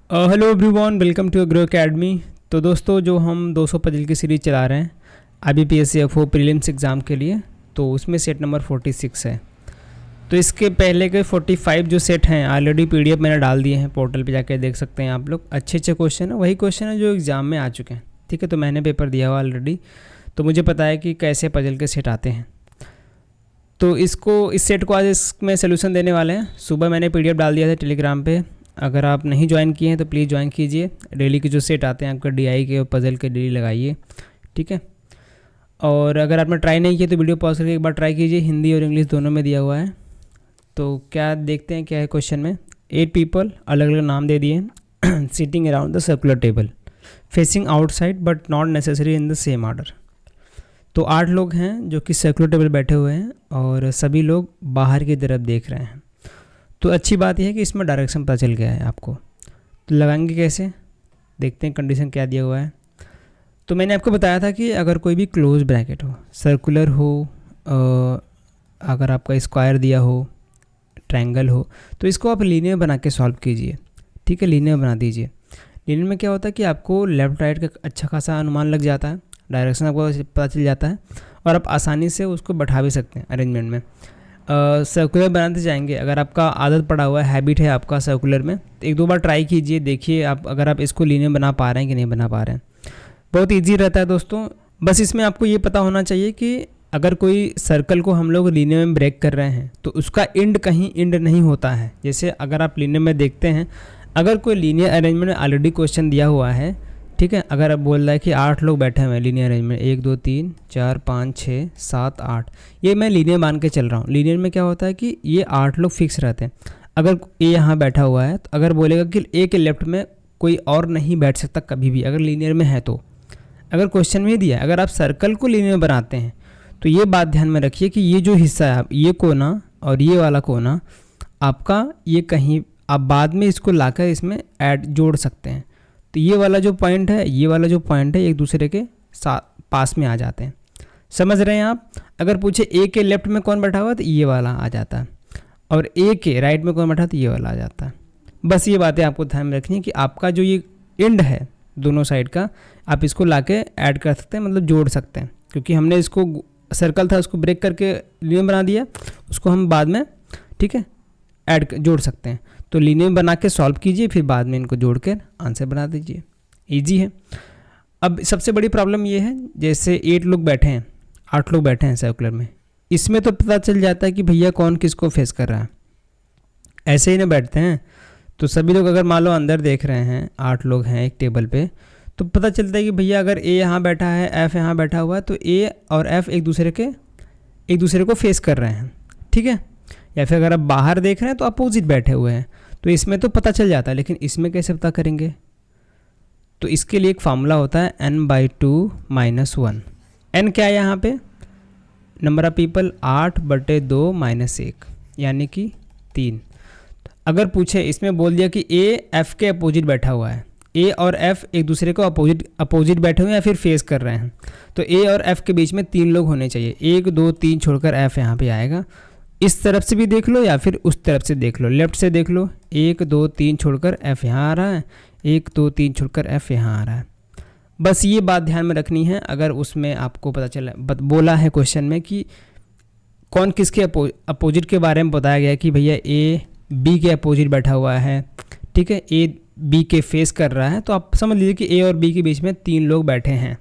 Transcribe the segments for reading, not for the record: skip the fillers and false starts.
Hello everyone, welcome to Grow Academy. तो दोस्तों, जो हम 200 पजल की सीरीज़ चला रहे हैं IBPS FO प्रीलिम्स एग्ज़ाम के लिए, तो उसमें सेट नंबर 46 है। तो इसके पहले के 45 जो सेट हैं ऑलरेडी PDF मैंने डाल दिए हैं, पोर्टल पे जाके देख सकते हैं आप लोग। अच्छे अच्छे क्वेश्चन है, वही क्वेश्चन है जो एग्ज़ाम में आ चुके हैं। ठीक है, तो मैंने पेपर दिया हुआ ऑलरेडी, तो मुझे पता है कि कैसे पजल के सेट आते हैं। तो इस सेट को आज इसमें सोल्यूशन देने वाले हैं। सुबह मैंने PDF डाल दिया था टेलीग्राम पे। अगर आप नहीं ज्वाइन किए हैं तो प्लीज़ ज्वाइन कीजिए। डेली के जो सेट आते हैं आपका DI के और पजल के डेली लगाइए, ठीक है। और अगर आपने ट्राई नहीं किया तो वीडियो पॉज करके एक बार ट्राई कीजिए। हिंदी और इंग्लिश दोनों में दिया हुआ है। तो क्या देखते हैं क्या है क्वेश्चन में। 8 पीपल, अलग अलग नाम दे दिए, sitting around the circular table facing outside but not necessary in the same order. तो 8 लोग हैं जो कि सर्कुलर टेबल बैठे हुए हैं और सभी लोग बाहर की तरफ देख रहे हैं। तो अच्छी बात यह है कि इसमें डायरेक्शन पता चल गया है आपको। तो लगाएंगे कैसे, देखते हैं कंडीशन क्या दिया हुआ है। तो मैंने आपको बताया था कि अगर कोई भी क्लोज ब्रैकेट हो, सर्कुलर हो, अगर आपका स्क्वायर दिया हो, ट्रायंगल हो, तो इसको आप लीनियर बना के सॉल्व कीजिए। ठीक है, लीनियर बना दीजिए। लीनियर में क्या होता है कि आपको लेफ़्ट राइट का अच्छा खासा अनुमान लग जाता है, डायरेक्शन आपको पता चल जाता है और आप आसानी से उसको बैठा भी सकते हैं अरेंजमेंट में। सर्कुलर बनाते जाएंगे। अगर आपका आदत पड़ा हुआ है, हैबिट है आपका सर्कुलर में, तो एक दो बार ट्राई कीजिए, देखिए आप अगर आप इसको लीनियर बना पा रहे हैं कि नहीं बना पा रहे हैं। बहुत ईजी रहता है दोस्तों। बस इसमें आपको ये पता होना चाहिए कि अगर कोई सर्कल को हम लोग लीनियर में ब्रेक कर रहे हैं तो उसका एंड कहीं एंड नहीं होता है। जैसे अगर आप लीनियर में देखते हैं, अगर कोई लीनियर अरेंजमेंट में ऑलरेडी क्वेश्चन दिया हुआ है, ठीक है, अगर आप बोल रहा है कि 8 लोग बैठे हुए हैं लीनियर अरेंजमेंट, 1 2 3 4 5 6 7 8, ये मैं लीनियर मान के चल रहा हूँ। लीनियर में क्या होता है कि ये 8 लोग फिक्स रहते हैं। अगर ए यहाँ बैठा हुआ है तो अगर बोलेगा कि ए के लेफ्ट में कोई और नहीं बैठ सकता कभी भी, अगर लीनियर में है तो, अगर क्वेश्चन में दिया है, अगर आप सर्कल को लीनियर बनाते हैं तो ये बात ध्यान में रखिए कि ये जो हिस्सा है, आप ये कोना और ये वाला कोना आपका, ये कहीं आप बाद में इसको लाकर इसमें ऐड जोड़ सकते हैं। तो ये वाला जो पॉइंट है, ये वाला जो पॉइंट है, एक दूसरे के साथ पास में आ जाते हैं। समझ रहे हैं आप। अगर पूछे ए के लेफ्ट में कौन बैठा हुआ तो ये वाला आ जाता है, और ए के राइट में कौन बैठा तो ये वाला आ जाता है। बस ये बातें आपको ध्यान में रखनी है कि आपका जो ये एंड है दोनों साइड का, आप इसको लाके ऐड कर सकते हैं, मतलब जोड़ सकते हैं। क्योंकि हमने इसको सर्कल था उसको ब्रेक करके लीनियर बना दिया, उसको हम बाद में, ठीक है, ऐड जोड़ सकते हैं। तो लीनियर बना के सॉल्व कीजिए, फिर बाद में इनको जोड़ कर आंसर बना दीजिए। इजी है। अब सबसे बड़ी प्रॉब्लम ये है, जैसे 8 लोग बैठे हैं, 8 लोग बैठे हैं सर्कुलर में, इसमें तो पता चल जाता है कि भैया कौन किसको फेस कर रहा है। ऐसे ही ना बैठते हैं। तो सभी लोग अगर मान लो अंदर देख रहे हैं, 8 लोग हैं एक टेबल पे, तो पता चलता है कि भैया अगर ए यहाँ बैठा है, एफ यहाँ बैठा हुआ है, तो ए और एफ एक दूसरे को फेस कर रहे हैं, ठीक है। या फिर अगर आप बाहर देख रहे हैं तो अपोजिट बैठे हुए हैं, तो इसमें तो पता चल जाता है, लेकिन इसमें कैसे पता करेंगे। तो इसके लिए एक फार्मूला होता है n/2 - 1। n क्या है यहाँ पे, नंबर ऑफ पीपल 8/2 - 1, यानी कि 3। अगर पूछे, इसमें बोल दिया कि ए एफ के अपोजिट बैठा हुआ है, ए और एफ एक दूसरे को अपोजिट बैठे हुए हैं या फिर फेस कर रहे हैं, तो ए और एफ के बीच में 3 लोग होने चाहिए। 1 2 3 छोड़कर एफ यहाँ पे आएगा। इस तरफ से भी देख लो या फिर उस तरफ से देख लो, लेफ्ट से देख लो, 1 2 3 छोड़कर एफ यहाँ आ रहा है, 1 2 3 छोड़कर एफ यहाँ आ रहा है। बस ये बात ध्यान में रखनी है। अगर उसमें आपको पता चला, बोला है क्वेश्चन में कि कौन किसके अपोजिट के बारे में बताया गया कि भैया ए बी के अपोजिट बैठा हुआ है, ठीक है, ए बी के फेस कर रहा है, तो आप समझ लीजिए कि ए और बी के बीच में 3 लोग बैठे हैं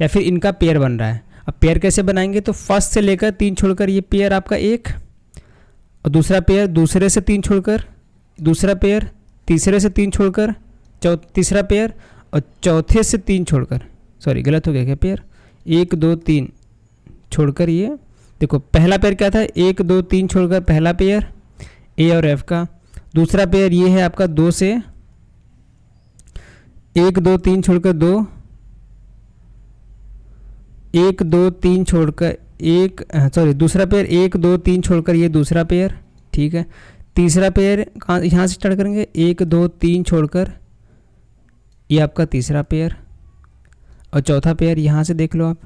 या फिर इनका पेयर बन रहा है। अब पेयर कैसे बनाएंगे, तो फर्स्ट से लेकर 3 छोड़कर ये पेयर आपका एक, और दूसरा पेयर दूसरे से 3 छोड़कर, दूसरा पेयर तीसरे से 3 छोड़कर, तीसरा पेयर, और चौथे से 3 छोड़कर, सॉरी गलत हो गया क्या, पेयर 1 2 3 छोड़कर, ये देखो पहला पेयर क्या था, 1 2 3 छोड़कर पहला पेयर ए और एफ का। दूसरा पेयर ये है आपका 2 से 1 2 3 छोड़कर 2, 1 2 3 छोड़कर एक, सॉरी दूसरा पेयर 1 2 3 छोड़कर ये दूसरा पेयर, ठीक है। तीसरा पेयर कहाँ, यहाँ से स्टार्ट करेंगे, 1 2 3 छोड़कर ये आपका तीसरा पेयर, और चौथा पेयर यहाँ से देख लो आप,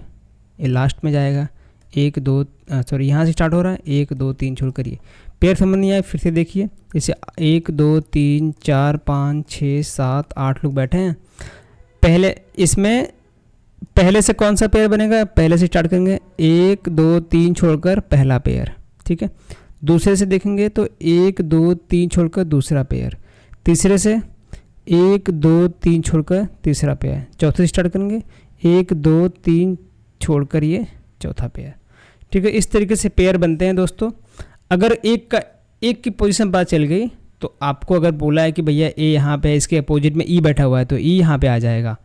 ये लास्ट में जाएगा, 1 2 सॉरी यहाँ से स्टार्ट हो रहा है, 1 2 3 छोड़कर ये पेयर समझ नहीं आए फिर से देखिए, जैसे 1 2 3 4 5 6 7 8 लोग बैठे हैं। पहले इसमें पहले से कौन सा पेयर बनेगा, पहले से स्टार्ट करेंगे 1 2 3 छोड़कर पहला पेयर, ठीक है। दूसरे से देखेंगे तो 1 2 3 छोड़कर दूसरा पेयर, तीसरे से 1 2 3 छोड़कर तीसरा पेयर, चौथे से स्टार्ट करेंगे 1 2 3 छोड़कर ये चौथा पेयर, ठीक है। इस तरीके से पेयर बनते हैं दोस्तों। अगर एक की पोजीशन पता चल गई तो आपको अगर बोला है कि भैया ए यहाँ पे है, इसके अपोजिट में ई बैठा हुआ है तो ई यहाँ पे आ जाएगा।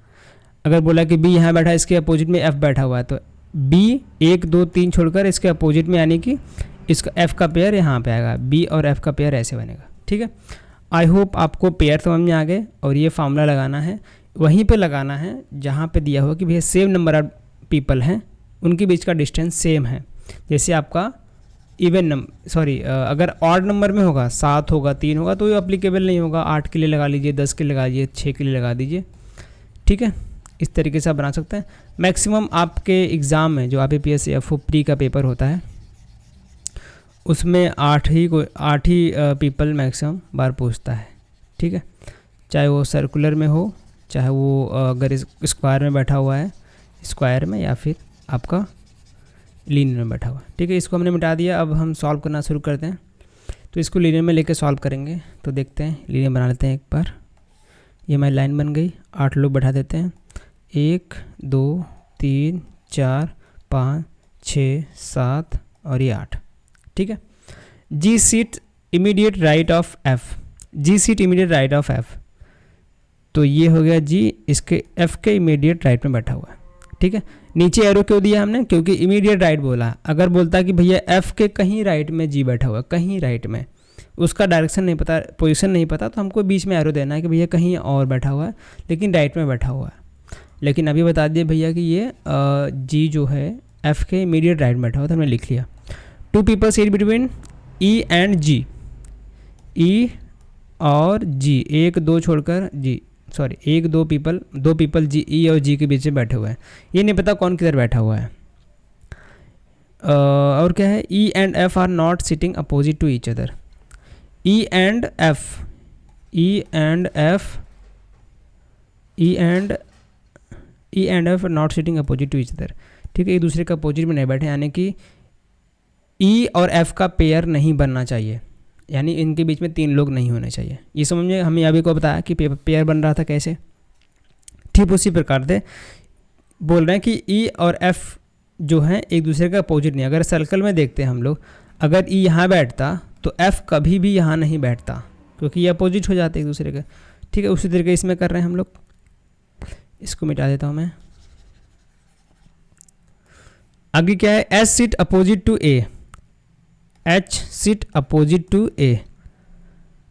अगर बोला कि बी यहाँ बैठा है, इसके अपोजिट में एफ बैठा हुआ है तो बी 1 2 3 छोड़कर इसके अपोजिट में, यानी कि इसका एफ का पेयर यहाँ पे आएगा, बी और एफ का पेयर ऐसे बनेगा, ठीक है। आई होप आपको पेयर समझ में आ गए। और ये फार्मूला लगाना है वहीं पे लगाना है जहाँ पे दिया हुआ कि भैया सेम नंबर ऑफ पीपल हैं, उनके बीच का डिस्टेंस सेम है। जैसे आपका अगर ऑड नंबर में होगा 7 होगा 3 होगा तो ये अप्लीकेबल नहीं होगा, 8 के लिए लगा लीजिए, 10 के लिए लगा लीजिए, 6 के लिए लगा दीजिए, ठीक है। इस तरीके से आप बना सकते हैं। मैक्सिमम आपके एग्ज़ाम में जो IBPS FO प्री का पेपर होता है उसमें 8 ही पीपल मैक्सिमम बार पूछता है, ठीक है। चाहे वो सर्कुलर में हो, चाहे वो अगर स्क्वायर में बैठा हुआ है स्क्वायर में, या फिर आपका लीनियर में बैठा हुआ है, ठीक है। इसको हमने मिटा दिया। अब हम सॉल्व करना शुरू करते हैं। तो इसको लीनियर में लेके सॉल्व करेंगे। तो देखते हैं, लीनियर बना लेते हैं एक बार। ये हमारी लाइन बन गई, 8 लोग बैठा देते हैं, 1 2 3 4 5 6 7 और ये 8, ठीक है। G seat immediate right of F, G seat immediate right of F, तो ये हो गया जी इसके एफ के इमीडिएट राइट में बैठा हुआ है, ठीक है। नीचे एरो क्यों दिया हमने, क्योंकि इमीडिएट राइट बोला है। अगर बोलता कि भैया एफ के कहीं राइट में जी बैठा हुआ है, कहीं राइट में, उसका डायरेक्शन नहीं पता, पोजीशन नहीं पता, तो हमको बीच में एरो देना है कि भैया कहीं और बैठा हुआ है लेकिन राइट में बैठा हुआ है। लेकिन अभी बता दिए भैया कि ये जी जो है एफ के इमीडिएट राइट में बैठा हुआ, तो हमने लिख लिया। 2 people seat between E and G, E और जी, 1 2 छोड़कर जी, 2 पीपल जी, ई और जी के बीच में बैठे हुए हैं। ये नहीं पता कौन किधर बैठा हुआ है। और क्या है, E and F are not sitting opposite to each other, E and F not sitting opposite to each other, ठीक है। एक दूसरे के अपोजिट में नहीं बैठे, यानी कि ई और एफ का पेयर नहीं बनना चाहिए, यानी इनके बीच में 3 लोग नहीं होने चाहिए। ये समझ में हमें अभी को बताया कि पेयर बन रहा था कैसे, ठीक उसी प्रकार से बोल रहे हैं कि ई और एफ जो हैं एक दूसरे का अपोजिट नहीं। अगर सर्कल में देखते हैं हम लोग, अगर ई यहाँ बैठता तो एफ कभी भी यहाँ नहीं बैठता, क्योंकि ये अपोजिट हो जाते एक दूसरे के, ठीक है। उसी तरीके इसमें कर रहे हैं हम लोग। इसको मिटा देता हूँ मैं। आगे क्या है, H seat opposite to A, H seat opposite to A,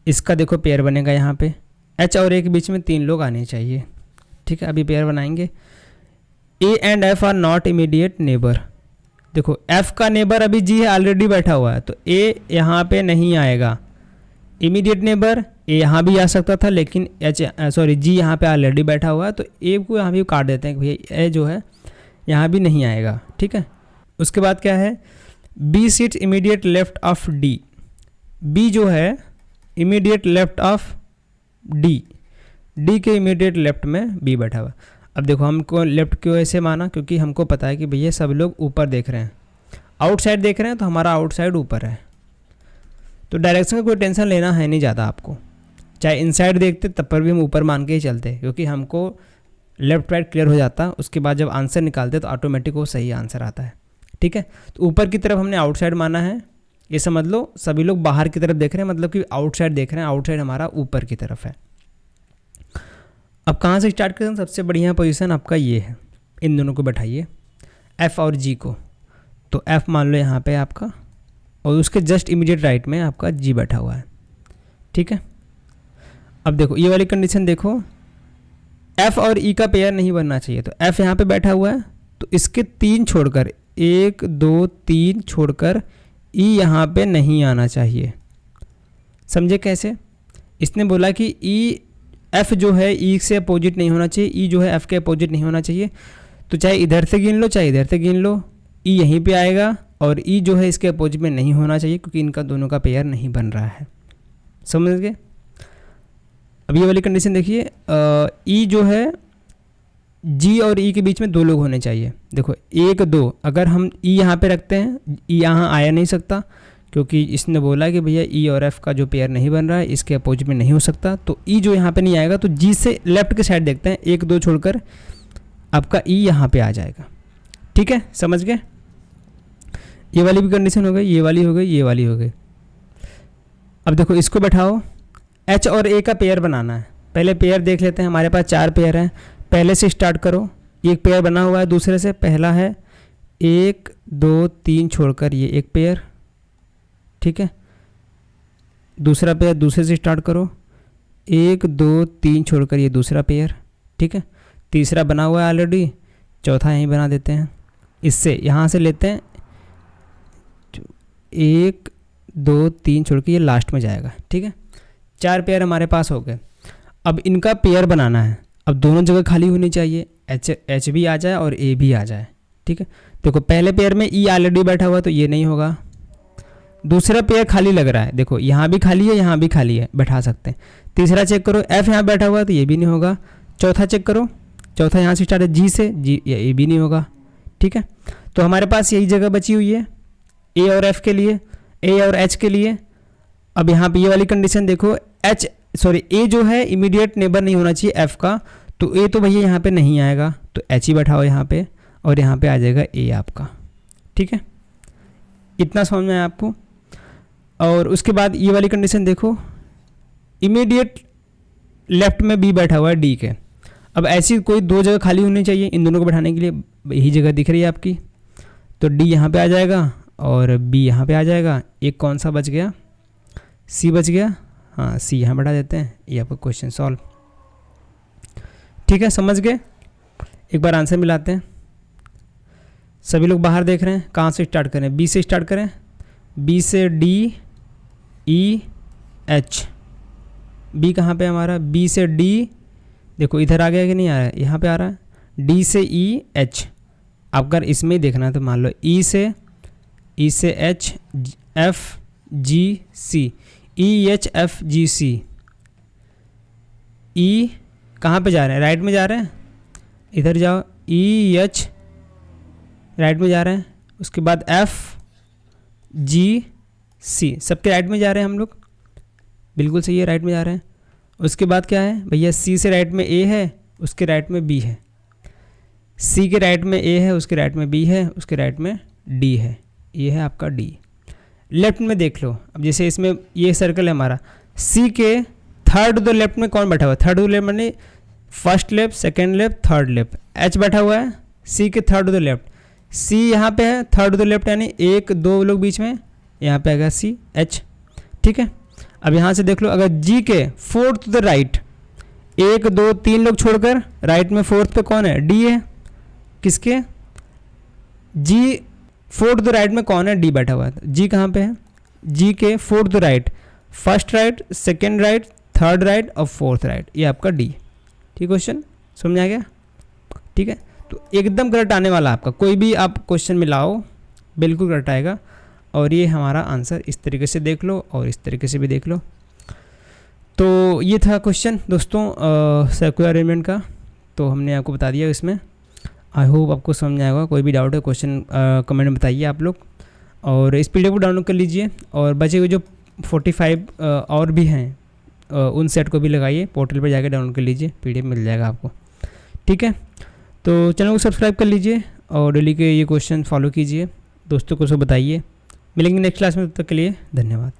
इसका देखो पेयर बनेगा यहाँ पे, एच और ए के बीच में 3 लोग आने चाहिए, ठीक है। अभी पेयर बनाएंगे। A and F are not immediate neighbour, देखो एफ का नेबर अभी जी है, ऑलरेडी बैठा हुआ है, तो ए यहाँ पे नहीं आएगा। इमीडिएट नेबर ए यहाँ भी आ सकता था, लेकिन जी यहाँ पे ऑलरेडी बैठा हुआ है, तो ए को यहाँ भी काट देते हैं कि भैया ए जो है यहाँ भी नहीं आएगा, ठीक है। उसके बाद क्या है, B seat immediate left of D, B जो है इमीडिएट लेफ्ट ऑफ डी, डी के इमीडिएट लेफ्ट में बी बैठा हुआ। अब देखो हमको लेफ्ट क्यों ऐसे माना, क्योंकि हमको पता है कि भैया सब लोग ऊपर देख रहे हैं, आउटसाइड देख रहे हैं, तो हमारा आउटसाइड ऊपर है, तो डायरेक्शन का कोई टेंशन लेना है नहीं ज़्यादा आपको। चाहे इनसाइड देखते तब पर भी हम ऊपर मान के ही चलते, क्योंकि हमको लेफ्ट राइट क्लियर हो जाता। उसके बाद जब आंसर निकालते तो ऑटोमेटिक वो सही आंसर आता है, ठीक है। तो ऊपर की तरफ हमने आउटसाइड माना है, ये समझ लो सभी लोग बाहर की तरफ देख रहे हैं, मतलब कि आउटसाइड देख रहे हैं, आउटसाइड हमारा ऊपर की तरफ है। अब कहाँ से स्टार्ट करें, सबसे बढ़िया पोजीशन आपका ये है, इन दोनों को बैठाइए एफ़ और जी को, तो एफ़ मान लो यहाँ पे आपका, और उसके जस्ट इमीडिएट राइट में आपका जी बैठा हुआ है, ठीक है। अब देखो ये वाली कंडीशन देखो, एफ़ और ई का पेयर नहीं बनना चाहिए, तो एफ़ यहाँ पे बैठा हुआ है, तो इसके 3 छोड़कर 1 2 3 छोड़कर ई यहाँ पे नहीं आना चाहिए। समझे कैसे, इसने बोला कि ई एफ़ जो है ई से अपोजिट नहीं होना चाहिए, ई जो है एफ़ के अपोजिट नहीं होना चाहिए, तो चाहे इधर से गिन लो चाहे इधर से गिन लो, ई यहीं पे आएगा और ई जो है इसके अपोजिट में नहीं होना चाहिए, क्योंकि इनका दोनों का पेयर नहीं बन रहा है। समझ गए? अब ये वाली कंडीशन देखिए, ई जो है जी और ई के बीच में 2 लोग होने चाहिए। देखो 1 2, अगर हम ई यहाँ पे रखते हैं, ई यहाँ आया नहीं सकता, क्योंकि इसने बोला कि भैया ई और एफ का जो पेयर नहीं बन रहा है इसके अपोजिट में नहीं हो सकता, तो ई जो यहाँ पे नहीं आएगा। तो जी से लेफ्ट के साइड देखते हैं, 1 2 छोड़कर आपका ई यहाँ पे आ जाएगा। ठीक है, समझ गए? ये वाली भी कंडीशन हो गई, ये वाली हो गई, ये वाली हो गई। अब देखो इसको बैठाओ, एच और ए का पेयर बनाना है। पहले पेयर देख लेते हैं, हमारे पास 4 पेयर हैं। पहले से स्टार्ट करो, एक पेयर बना हुआ है दूसरे से, पहला है 1 2 3 छोड़कर ये एक पेयर। ठीक है, दूसरा पेयर दूसरे से स्टार्ट करो, 1 2 3 छोड़कर ये दूसरा पेयर। ठीक है, तीसरा बना हुआ है ऑलरेडी, चौथा यहीं बना देते हैं। इससे यहाँ से लेते हैं 1 2 3 छोड़ के ये लास्ट में जाएगा। ठीक है, 4 पेयर हमारे पास हो गए। अब इनका पेयर बनाना है। अब दोनों जगह खाली होनी चाहिए, एच भी आ जाए और ए भी आ जाए। ठीक है, देखो पहले पेयर में ई ऑलरेडी बैठा हुआ तो ये नहीं होगा। दूसरा पेयर खाली लग रहा है, देखो यहाँ भी खाली है, यहाँ भी खाली है, बैठा सकते हैं। तीसरा चेक करो, एफ यहाँ बैठा हुआ है तो ये भी नहीं होगा। चौथा चेक करो, चौथा यहाँ से स्टार्ट है जी से, जी ये भी नहीं होगा। ठीक है, तो हमारे पास यही जगह बची हुई है ए और एफ के लिए, ए और एच के लिए। अब यहाँ पे ये वाली कंडीशन देखो, ए जो है इमीडिएट नेबर नहीं होना चाहिए एफ का, तो ए तो भैया यहाँ पे नहीं आएगा, तो एच ही बैठाओ यहाँ पे, और यहाँ पे आ जाएगा ए आपका। ठीक है, इतना समझ में आया आपको? और उसके बाद ये वाली कंडीशन देखो, इमीडिएट लेफ्ट में बी बैठा हुआ है डी के। अब ऐसी कोई 2 जगह खाली होनी चाहिए इन दोनों को बैठाने के लिए, यही जगह दिख रही है आपकी, तो डी यहाँ पे आ जाएगा और बी यहाँ पे आ जाएगा। एक कौन सा बच गया? सी बच गया। हाँ, सी यहाँ बैठा देते हैं, ये आपका क्वेश्चन सॉल्व। ठीक है, समझ गए? एक बार आंसर मिलाते हैं। सभी लोग बाहर देख रहे हैं, कहाँ से स्टार्ट करें? बी से स्टार्ट करें, बी से डी ई एच। बी कहाँ पे हमारा? बी से डी, देखो इधर आ गया कि नहीं आ रहा है? यहाँ पे आ रहा है। डी से ई एच, आप अगर इसमें ही देखना है तो मान लो ई से एच एफ जी सी, ई एच एफ जी सी। ई कहाँ पे जा रहे हैं? राइट में जा रहे हैं, इधर जाओ, ई एच राइट में जा रहे हैं। उसके बाद एफ जी सी, सबके राइट में जा रहे हैं हम लोग, बिल्कुल सही है, राइट में जा रहे हैं। उसके बाद क्या है भैया? सी से राइट में ए है, उसके राइट में बी है। सी के राइट में ए है, उसके राइट में बी है, उसके राइट में डी है। ये है आपका डी। लेफ्ट में देख लो, अब जैसे इसमें ये सर्कल है हमारा, सी के थर्ड टू द लेफ्ट में कौन बैठा हुआ है? थर्ड टू द लेफ्ट माने first left, second left, third left. H बैठा हुआ है सी के थर्ड टू द लेफ्ट। सी यहाँ पे है थर्ड टू द लेफ्ट, यानी 1 2 लोग बीच में, यहाँ पे आएगा सी एच। ठीक है, अब यहाँ से देख लो, अगर जी के फोर्थ टू द राइट, 1 2 3 लोग छोड़कर राइट में फोर्थ पे कौन है? डी है। किसके? जी फोर्थ टू द राइट में कौन है? डी बैठा हुआ है। जी कहाँ पे है? जी के fourth to the right, first right, second right, third right और फोर्थ राइट, ये आपका डी। ठीक, क्वेश्चन समझ आ गया? ठीक है, तो एकदम करेक्ट आने वाला आपका, कोई भी आप क्वेश्चन मिलाओ बिल्कुल करेक्ट आएगा। और ये हमारा आंसर, इस तरीके से देख लो और इस तरीके से भी देख लो। तो ये था क्वेश्चन दोस्तों सर्कुलर अरेंजमेंट का, तो हमने आपको बता दिया इसमें। आई होप आपको समझ आएगा। कोई भी डाउट है क्वेश्चन कमेंट में बताइए आप लोग, और इस पीडीएफ को डाउनलोड कर लीजिए। और बचे हुए जो 45 और भी हैं उन सेट को भी लगाइए, पोर्टल पर जाकर डाउनलोड कर लीजिए, पीडीएफ मिल जाएगा आपको। ठीक है, तो चैनल को सब्सक्राइब कर लीजिए और डेली के ये क्वेश्चन फॉलो कीजिए, दोस्तों को सब बताइए। मिलेंगे नेक्स्ट क्लास में, तब तक के लिए धन्यवाद।